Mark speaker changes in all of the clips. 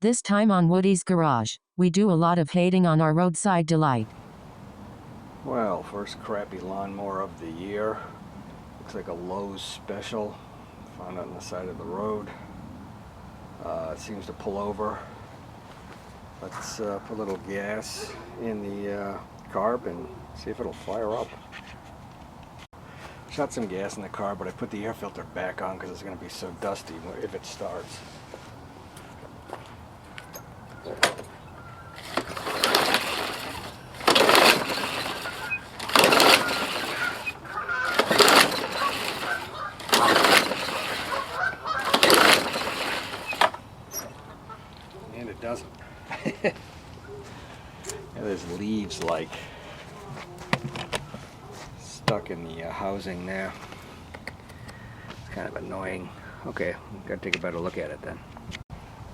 Speaker 1: This time on Woody's Garage, we do a lot of hating on our roadside delight.
Speaker 2: Well, first crappy lawnmower of the year. Looks like a Lowe's special. Found it on the side of the road. It seems to pull over. Let's put a little gas in the carb and see if it'll fire up. Shot some gas in the car, but I put the air filter back on because it's going to be so dusty if it starts. And it doesn't. Yeah, there's leaves like stuck in the housing there. It's kind of annoying. Okay, gotta take a better look at it then.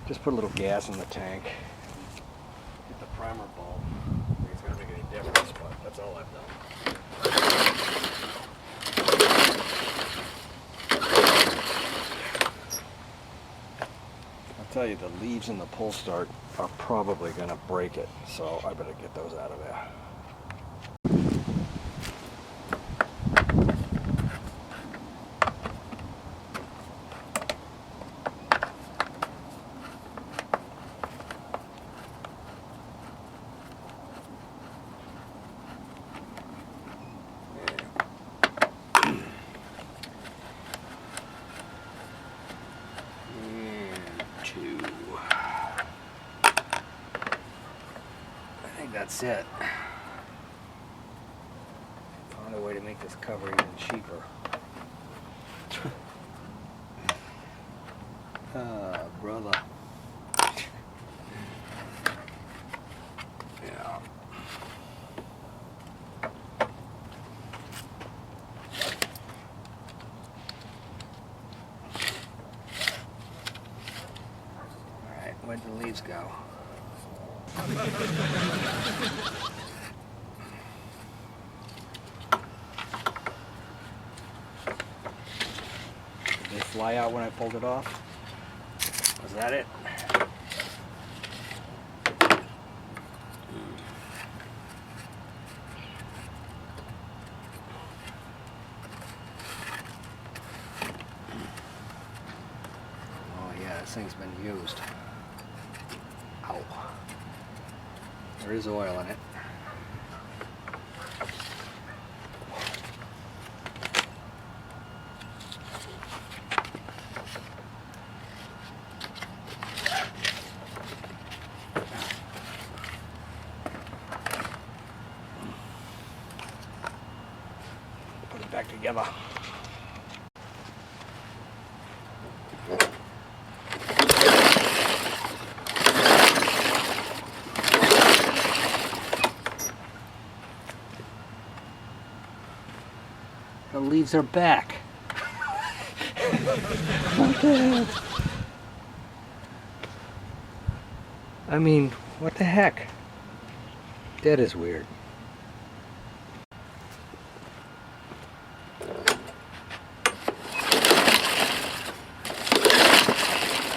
Speaker 2: Just put a little gas in the tank. Get the primer bulb. I think it's gonna make any difference, but that's all I've done. I'll tell you, the leaves in the pull start are probably gonna break it, so I better get those out of there. That's it. Found a way to make this cover even cheaper. Ah, brother. Yeah. Alright, where'd the leaves go? Did they fly out when I pulled it off? Was that it? Oh yeah, this thing's been used. Ow. There is oil in it. Put it back together. The leaves are back. What the hell? I mean, what the heck? That is weird.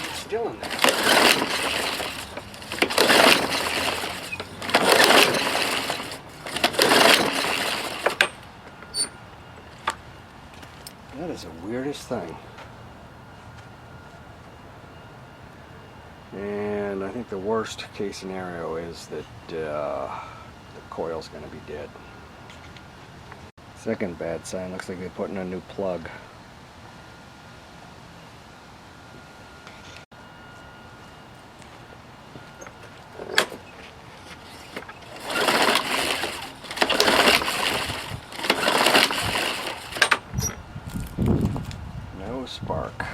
Speaker 2: It's still in there. That is the weirdest thing. And I think the worst case scenario is that the coil's going to be dead. Second bad sign, looks like they're putting a new plug. No spark.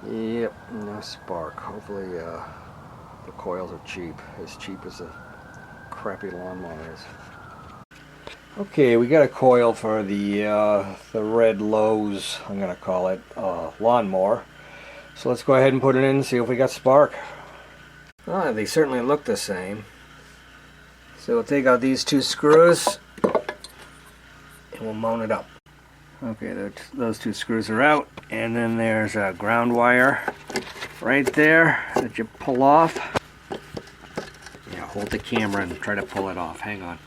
Speaker 2: Yep, no spark. Hopefully the coils are cheap as a crappy lawnmower is. Okay, we got a coil for the red Lowe's, I'm gonna call it, lawnmower. So let's go ahead and put it in and see if we got spark. Oh, they certainly look the same. So we'll take out these two screws and we'll mount it up. Okay, those two screws are out, and then there's a ground wire right there that you pull off. Yeah, hold the camera and try to pull it off. Hang on.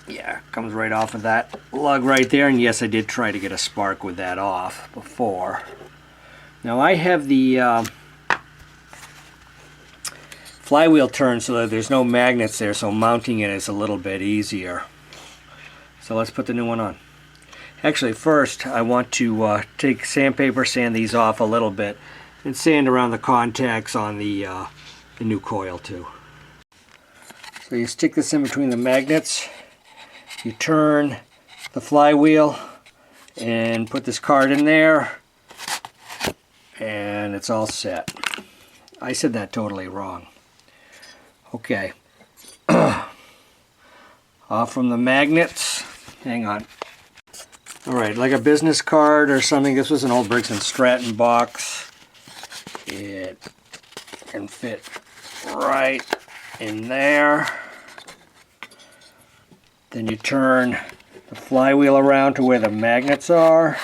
Speaker 2: Yeah, comes right off of that lug right there. And yes, I did try to get a spark with that off before. Now I have the flywheel turned so that there's no magnets there, so mounting it is a little bit easier. So let's put the new one on. Actually, first I want to take sandpaper, sand these off a little bit, and sand around the contacts on the new coil too. So you stick this in between the magnets, you turn the flywheel and put this card in there, and it's all set. I said that totally wrong. Okay. Off from the magnets. Hang on. Alright, like a business card or something. This was an old Briggs & Stratton box. It can fit right in there. Then you turn the flywheel around to where the magnets are.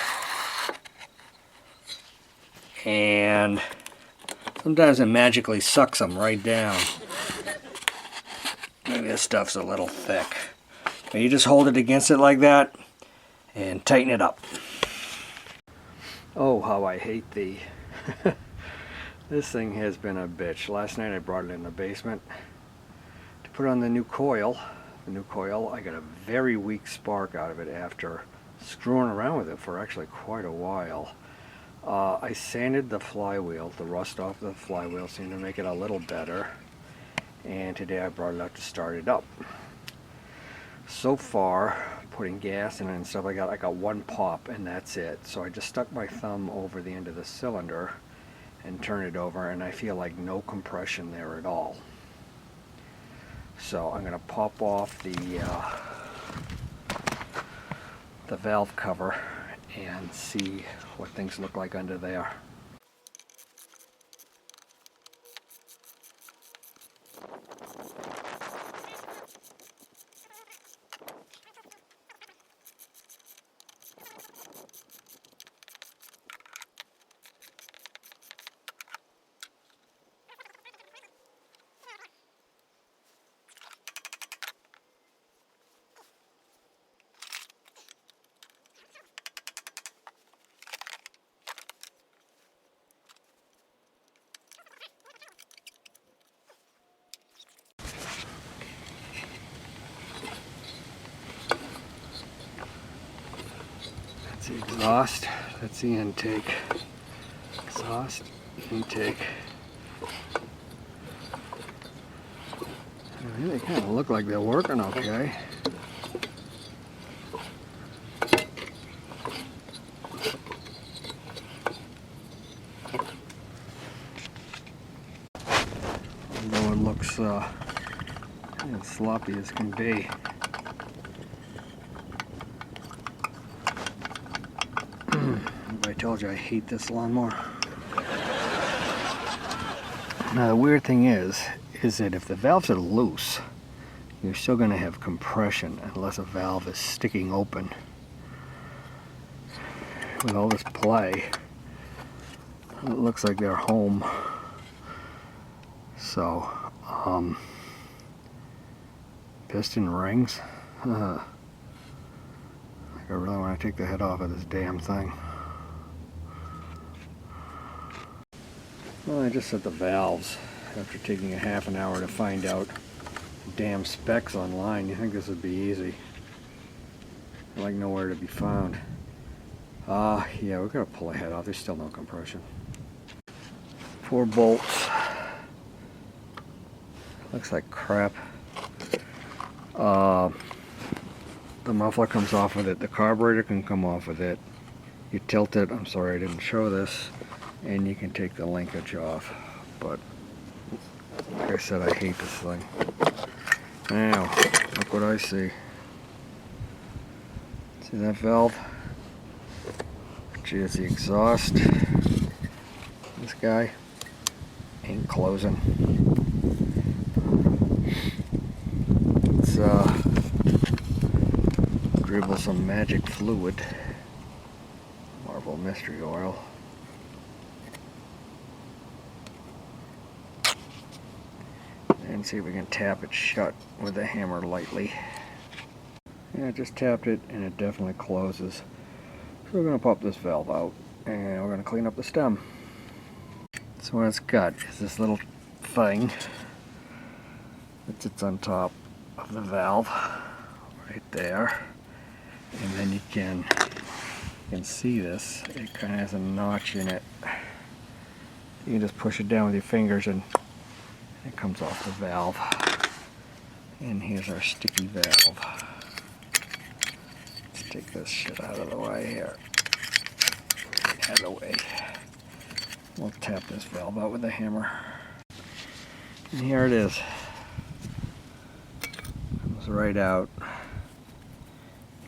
Speaker 2: And sometimes it magically sucks them right down. Maybe this stuff's a little thick. But you just hold it against it like that and tighten it up. Oh, how I hate the... This thing has been a bitch. Last night I brought it in the basement to put on the new coil. The new coil, I got a very weak spark out of it after screwing around with it for actually quite a while. I sanded the flywheel, the rust off the flywheel seemed to make it a little better. And today I brought it out to start it up. So far, putting gas in it and stuff, I got one pop and that's it. So I just stuck my thumb over the end of the cylinder and turned it over, and I feel like no compression there at all. So I'm going to pop off the valve cover and see what things look like under there. That's the exhaust, that's the intake. Exhaust, intake. They kind of look like they're working okay. Although it looks as sloppy as can be. I told you I hate this lawnmower. Now the weird thing is that if the valves are loose, you're still going to have compression unless a valve is sticking open. With all this play, it looks like they're home. So, piston rings. I really want to take the head off of this damn thing. Well, I just set the valves after taking a half an hour to find out the damn specs online. You think this would be easy? Like nowhere to be found. Yeah, we're gonna pull the head off. There's still no compression. 4 bolts. Looks like crap. The muffler comes off with it. The carburetor can come off with it. You tilt it. I'm sorry I didn't show this. And you can take the linkage off. But like I said, I hate this thing. Now, look what I see. See that valve? Gee, it's the exhaust. This guy ain't closing. Let's dribble some magic fluid. Marble mystery oil. Let's see if we can tap it shut with the hammer lightly. Yeah, I just tapped it and it definitely closes. So we're going to pop this valve out and we're going to clean up the stem. So what it's got is this little thing that sits on top of the valve right there. And then you can see this. It kind of has a notch in it. You can just push it down with your fingers and it comes off the valve. And here's our sticky valve. Let's take this shit out of the way here. Out of the way. We'll tap this valve out with a hammer. And here it is. Comes right out.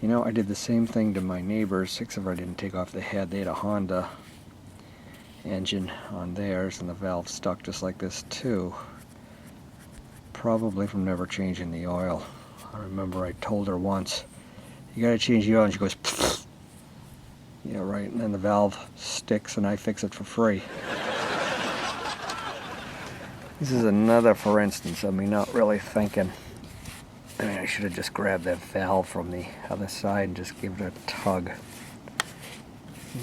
Speaker 2: You know, I did the same thing to my neighbors. 6 of them I didn't take off the head. They had a Honda engine on theirs and the valve stuck just like this too. Probably from never changing the oil. I remember I told her once, you gotta change the oil, and she goes, pfft. Yeah, right, and then the valve sticks and I fix it for free. This is another for instance of me not really thinking. I mean, I should have just grabbed that valve from the other side and just give it a tug,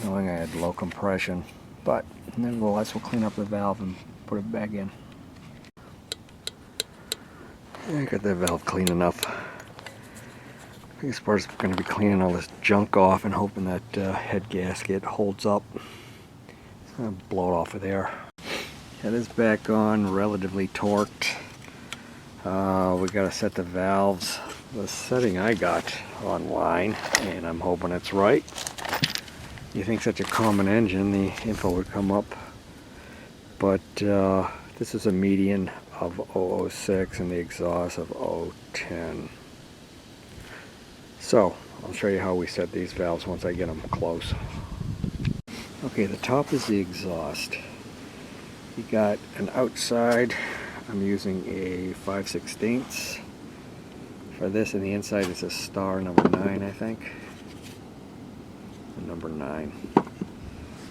Speaker 2: knowing I had low compression. But nevertheless, we'll clean up the valve and put it back in. I got that valve clean enough. Biggest part is going to be cleaning all this junk off and hoping that head gasket holds up. It's going to blow it off of there. Head is back on, relatively torqued. We got to set the valves. The setting I got online, and I'm hoping it's right. You think such a common engine, the info would come up. But this is a median of 006 and the exhaust of 010. So, I'll show you how we set these valves once I get them close. Okay, the top is the exhaust. You got an outside, I'm using a 5/16 for this, and the inside is a star number 9, I think. Number 9.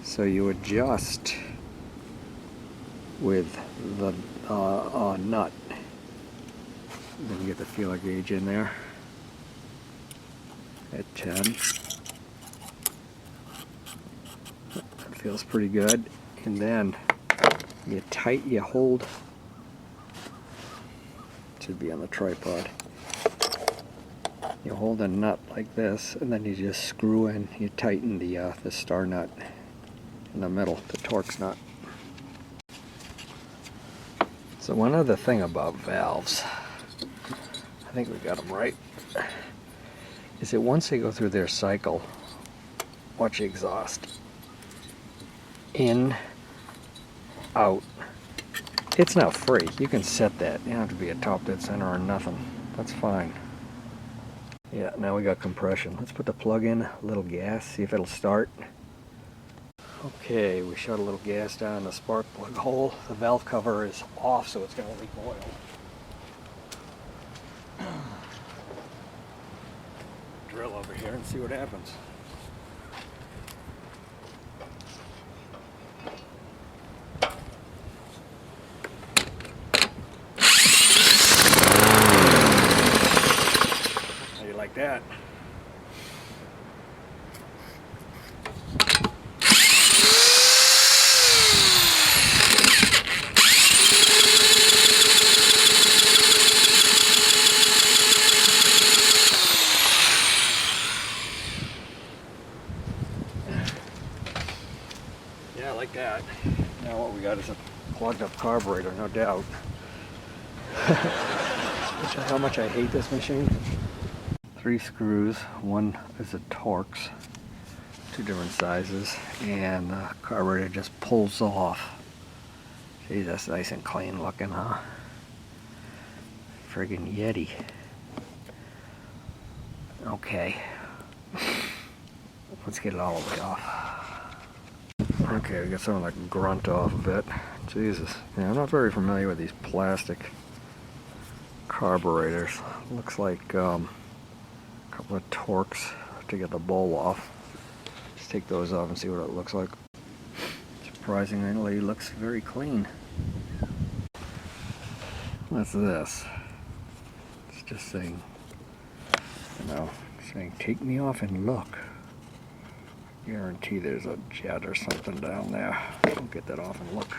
Speaker 2: So you adjust with the nut. Then you get the feeler gauge in there at 10. That feels pretty good. And then you hold, it should be on the tripod. You hold a nut like this, and then you just screw in, you tighten the star nut in the middle, the Torx nut. So one other thing about valves, I think we got them right, is that once they go through their cycle, watch the exhaust. In, out. It's not free. You can set that. You don't have to be a top dead center or nothing. That's fine. Yeah, now we got compression. Let's put the plug in, a little gas, see if it'll start. Okay, we shot a little gas down the spark plug hole. The valve cover is off, so it's going to leak oil. Drill over here and see what happens. How do you like that? Yeah, I like that. Now what we got is a plugged up carburetor, no doubt. How much I hate this machine. 3 screws, one is a Torx, 2 different sizes, and the carburetor just pulls off. See, that's nice and clean looking, huh? Friggin' Yeti. Okay. Let's get it all the way off. Okay, we got some of that grunt off of it. Jesus. Yeah, I'm not very familiar with these plastic carburetors. Looks like a couple of Torx to get the bowl off. Just take those off and see what it looks like. Surprisingly, it looks very clean. What's this? It's just saying, saying take me off and look. Guarantee there's a jet or something down there. I'll get that off and look.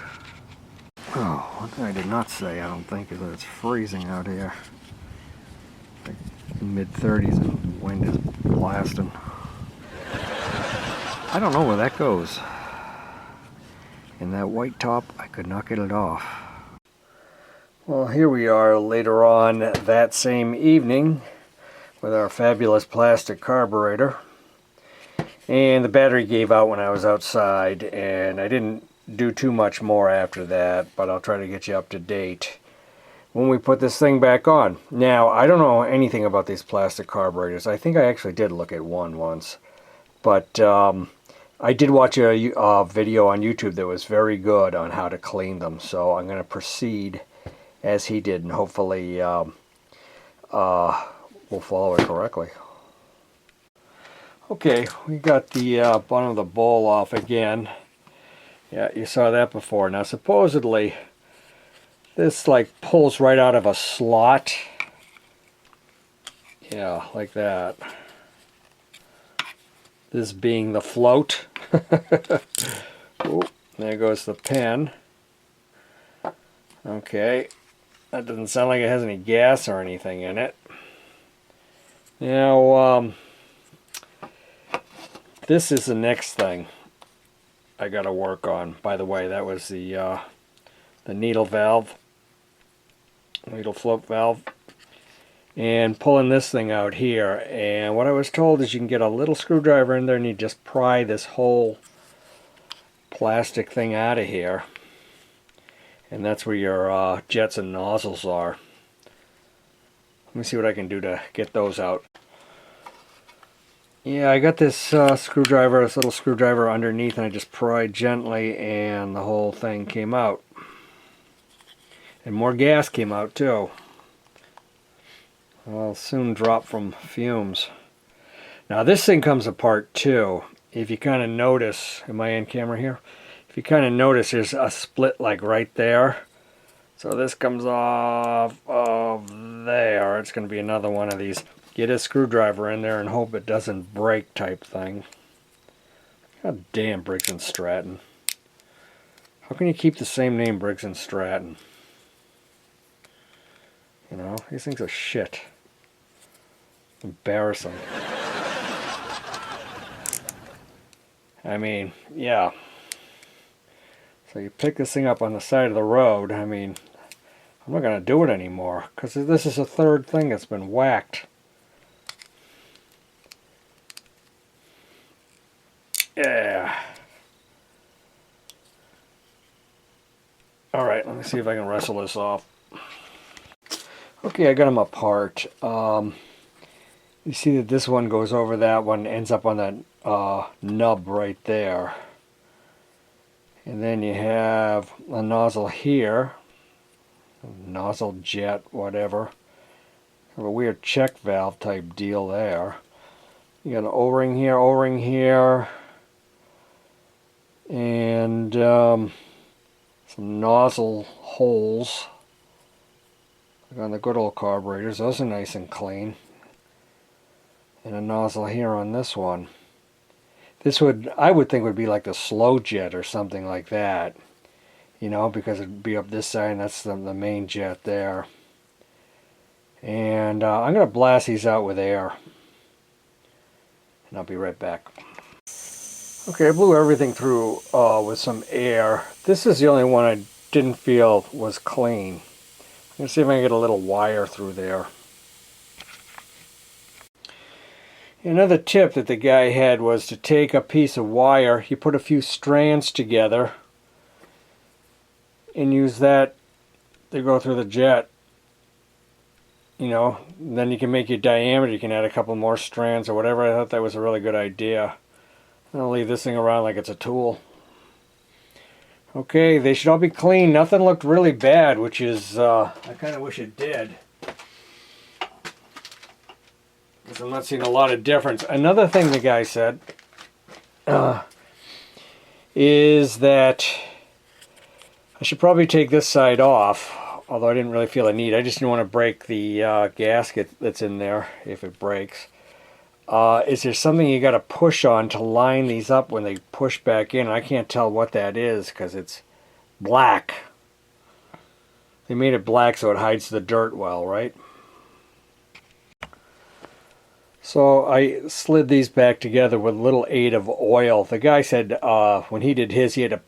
Speaker 2: Oh, one thing I did not say, I don't think, is that it's freezing out here. Like mid-30s and the wind is blasting. I don't know where that goes. And that white top, I could not get it off. Well, here we are later on that same evening with our fabulous plastic carburetor. And the battery gave out when I was outside, and I didn't do too much more after that, but I'll try to get you up to date when we put this thing back on. Now, I don't know anything about these plastic carburetors. I think I actually did look at one once, but I did watch a video on YouTube that was very good on how to clean them, so I'm going to proceed as he did, and hopefully we'll follow it correctly. Okay, we got the bottom of the bowl off again. Yeah, you saw that before. Now supposedly this like pulls right out of a slot. Yeah, like that. This being the float. Ooh, there goes the pin. Okay, that doesn't sound like it has any gas or anything in it. Now, this is the next thing I got to work on. By the way, that was the needle valve, needle float valve, and pulling this thing out here. And what I was told is you can get a little screwdriver in there and you just pry this whole plastic thing out of here, and that's where your jets and nozzles are. Let me see what I can do to get those out. Yeah, I got this screwdriver, this little screwdriver underneath, and I just pried gently and the whole thing came out. And more gas came out too. I'll soon drop from fumes. Now this thing comes apart too. If you kind of notice, am I in camera here? If you kind of notice, there's a split like right there. So this comes off of there. It's going to be another one of these. Get a screwdriver in there and hope it doesn't break type thing. God damn, Briggs and Stratton. How can you keep the same name, Briggs and Stratton? You know, these things are shit. Embarrassing. I mean, yeah. So you pick this thing up on the side of the road. I mean, I'm not going to do it anymore because this is the third thing that's been whacked. Yeah. Alright, let me see if I can wrestle this off. Okay, I got them apart. You see that this one goes over that one, ends up on that nub right there. And then you have a nozzle here. Nozzle jet, whatever. Have a weird check valve type deal there. You got an O-ring here, and some nozzle holes like on the good old carburetors. Those are nice and clean. And a nozzle here on this one. This I would think would be like the slow jet or something like that, you know, because it'd be up this side and that's the main jet there. And I'm going to blast these out with air. And I'll be right back. Okay, I blew everything through with some air. This is the only one I didn't feel was clean. I'm going to see if I can get a little wire through there. Another tip that the guy had was to take a piece of wire, you put a few strands together, and use that to go through the jet. You know, then you can make your diameter, you can add a couple more strands or whatever. I thought that was a really good idea. I'm going to leave this thing around like it's a tool. Okay, they should all be clean. Nothing looked really bad, which is, I kind of wish it did. Because I'm not seeing a lot of difference. Another thing the guy said is that I should probably take this side off. although I didn't really feel a need. I just didn't want to break the gasket that's in there if it breaks. Is there something you got to push on to line these up when they push back in? I can't tell what that is because it's black. They made it black so it hides the dirt well, right? So I slid these back together with a little aid of oil. The guy said when he did his, he had to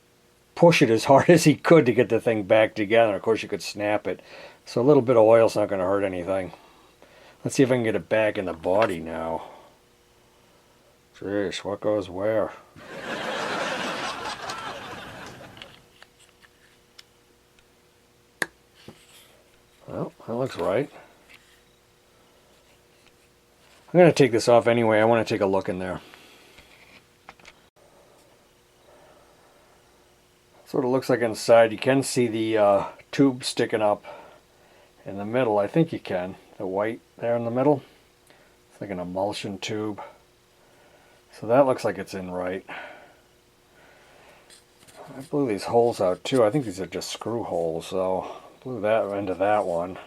Speaker 2: push it as hard as he could to get the thing back together. Of course, you could snap it. So a little bit of oil's not going to hurt anything. Let's see if I can get it back in the body now. Jeez, what goes where? Well, that looks right. I'm going to take this off anyway. I want to take a look in there. That's what it looks like inside. You can see the tube sticking up in the middle. I think you can. The white there in the middle. It's like an emulsion tube. So that looks like it's in right. I blew these holes out too. I think these are just screw holes. So blew that into that one.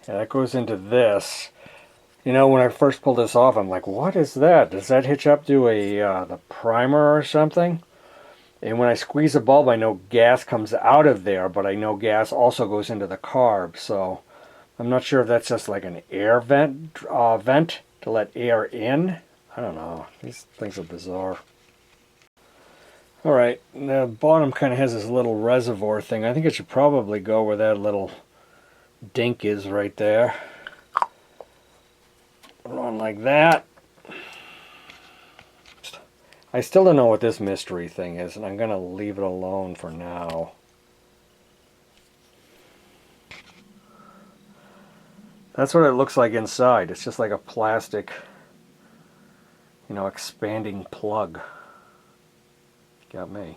Speaker 2: And that goes into this. You know, when I first pulled this off, I'm like, what is that? Does that hitch up to the primer or something? And when I squeeze the bulb, I know gas comes out of there, but I know gas also goes into the carb. So I'm not sure if that's just like an air vent to let air in. I don't know. These things are bizarre. Alright, the bottom kind of has this little reservoir thing. I think it should probably go where that little dink is right there. Run like that. I still don't know what this mystery thing is, and I'm going to leave it alone for now. That's what it looks like inside. It's just like a plastic, you know, expanding plug. Got me.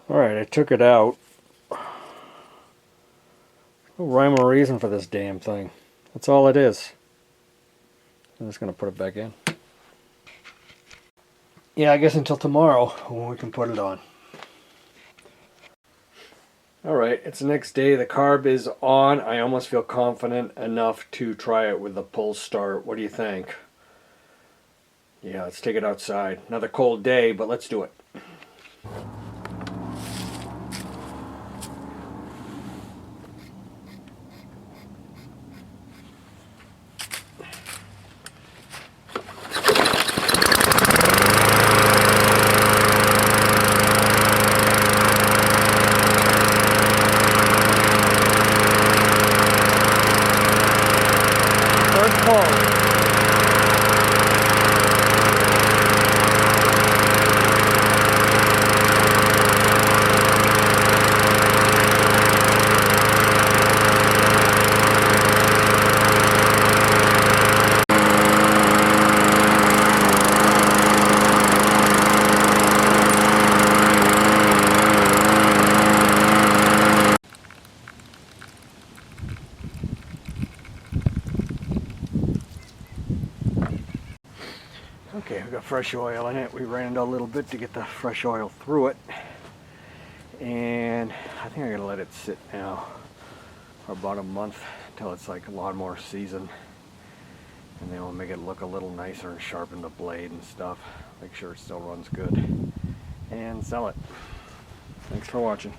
Speaker 2: Alright, I took it out. No rhyme or reason for this damn thing. That's all it is. I'm just going to put it back in. Yeah, I guess until tomorrow when we can put it on. Alright, it's the next day. The carb is on. I almost feel confident enough to try it with the pull start. What do you think? Yeah, let's take it outside. Another cold day, but let's do it. First pull. Okay, we got fresh oil in it. We ran it a little bit to get the fresh oil through it. And I think I'm gonna let it sit now for about a month until it's like lawnmower season. And then we'll make it look a little nicer and sharpen the blade and stuff. Make sure it still runs good. And sell it. Thanks for watching.